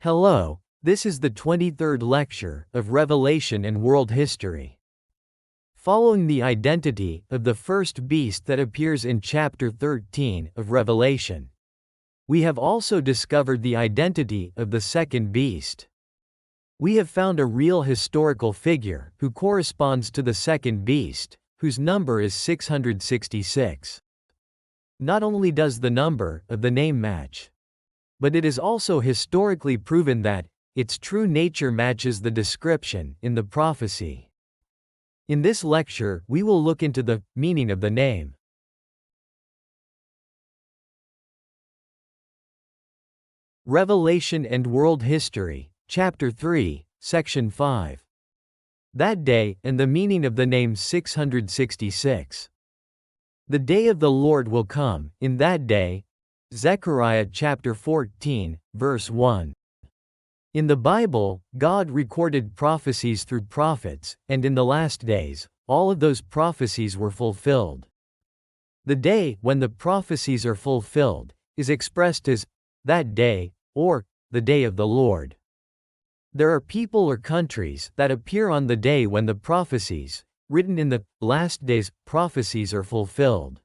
Hello, this is the 23rd lecture of Revelation and World History. Following the identity of the first beast that appears in chapter 13 of Revelation, we have also discovered the identity of the second beast. We have found a real historical figure who corresponds to the second beast, whose number is 666. Not only does the number of the name match, but it is also historically proven that its true nature matches the description in the prophecy. In this lecture, we will look into the meaning of the name. Revelation and World History, Chapter 3, Section 5. That day, and the meaning of the name 666. The day of the Lord will come, in that day. Zechariah chapter 14, verse 1. In the Bible, God recorded prophecies through prophets, and in the last days, all of those prophecies were fulfilled. The day when the prophecies are fulfilled is expressed as that day, or the day of the Lord. There are people or countries that appear on the day when the prophecies, written in the last days, prophecies are fulfilled.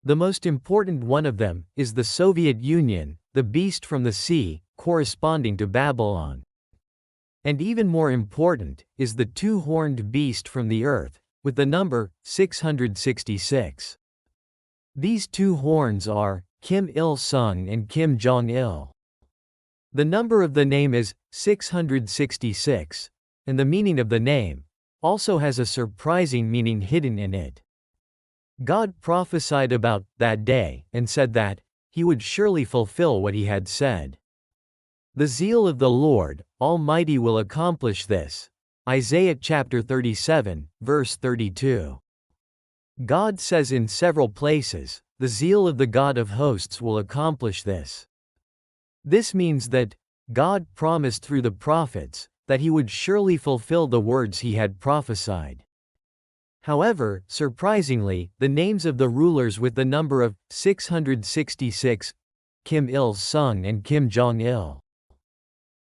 The most important one of them is the Soviet Union, the beast from the sea, corresponding to Babylon. And even more important is the two-horned beast from the earth, with the number 666. These two horns are Kim Il-sung and Kim Jong-il. The number of the name is 666, and the meaning of the name also has a surprising meaning hidden in it. God prophesied about that day and said that he would surely fulfill what he had said. The zeal of the Lord Almighty will accomplish this. Isaiah chapter 37, verse 32. God says in several places, the zeal of the God of hosts will accomplish this. This means that God promised through the prophets that he would surely fulfill the words he had prophesied. However, surprisingly, the names of the rulers with the number of 666, Kim Il-sung and Kim Jong-il,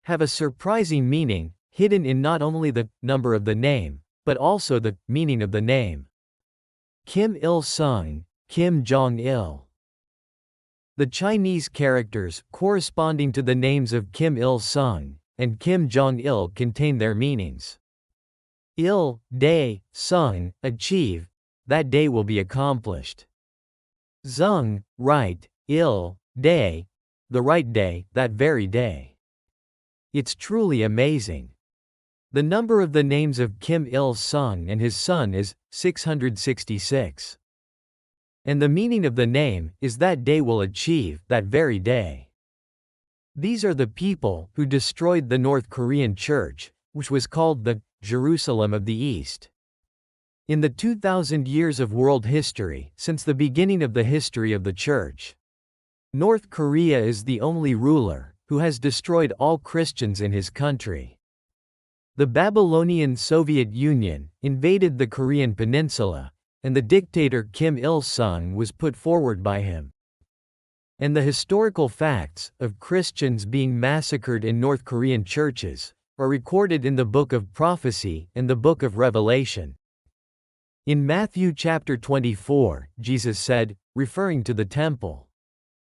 have a surprising meaning, hidden in not only the number of the name, but also the meaning of the name. Kim Il-sung, Kim Jong-il. The Chinese characters corresponding to the names of Kim Il-sung and Kim Jong-il contain their meanings. Il, day, sung, achieve, that day will be accomplished. Zung, right, il, day, the right day, that very day. It's truly amazing. The number of the names of Kim Il-sung and his son is 666. And the meaning of the name is that day will achieve, that very day. These are the people who destroyed the North Korean church, which was called the Jerusalem of the East. In the 2,000 years of world history, since the beginning of the history of the church, North Korea is the only ruler who has destroyed all Christians in his country. The Babylonian Soviet Union invaded the Korean Peninsula, and the dictator Kim Il-sung was put forward by him. And the historical facts of Christians being massacred in North Korean churches are recorded in the book of prophecy and the book of Revelation. In Matthew chapter 24, Jesus said, referring to the temple,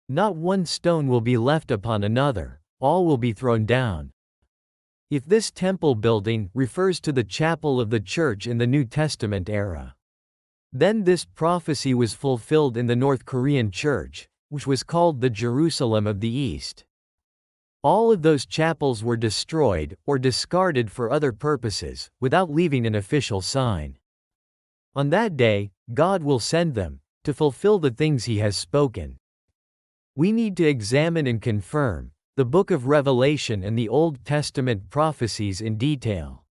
"Not one stone will be left upon another, all will be thrown down." If this temple building refers to the chapel of the church in the New Testament era, then this prophecy was fulfilled in the North Korean church, which was called the Jerusalem of the East. All of those chapels were destroyed or discarded for other purposes, without leaving an official sign. On that day, God will send them to fulfill the things he has spoken. We need to examine and confirm the book of Revelation and the Old Testament prophecies in detail.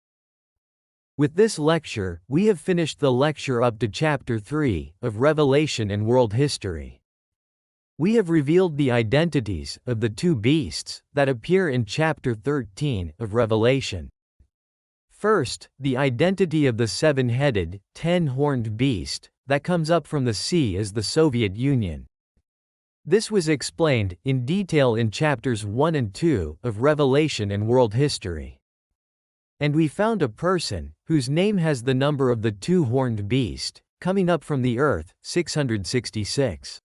With this lecture, we have finished the lecture up to chapter 3 of Revelation and World History. We have revealed the identities of the two beasts that appear in chapter 13 of Revelation. First, the identity of the seven-headed, 10-horned beast that comes up from the sea is the Soviet Union. This was explained in detail in chapters 1 and 2 of Revelation and World History. And we found a person, whose name has the number of the two-horned beast, coming up from the earth, 666.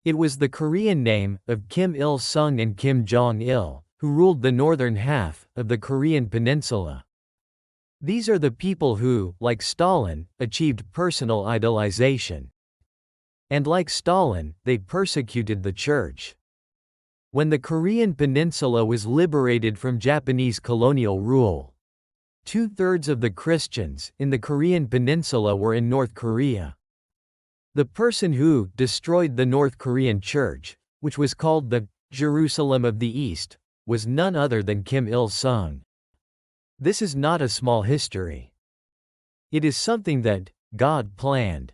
It was the Korean name of Kim Il-sung and Kim Jong-il, who ruled the northern half of the Korean peninsula. These are the people who, like Stalin, achieved personal idolization. And like Stalin, they persecuted the church. When the Korean peninsula was liberated from Japanese colonial rule, 2/3 of the Christians in the Korean peninsula were in North Korea. The person who destroyed the North Korean church, which was called the Jerusalem of the East, was none other than Kim Il-sung. This is not a small history. It is something that God planned.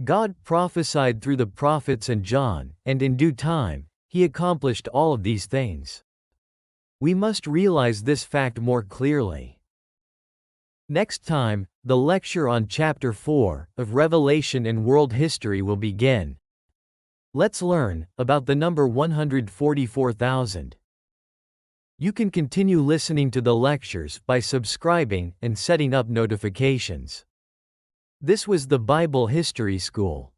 God prophesied through the prophets and John, and in due time, he accomplished all of these things. We must realize this fact more clearly. Next time, the lecture on chapter 4 of Revelation and World History will begin. Let's learn about the number 144,000. You can continue listening to the lectures by subscribing and setting up notifications. This was the Bible History School.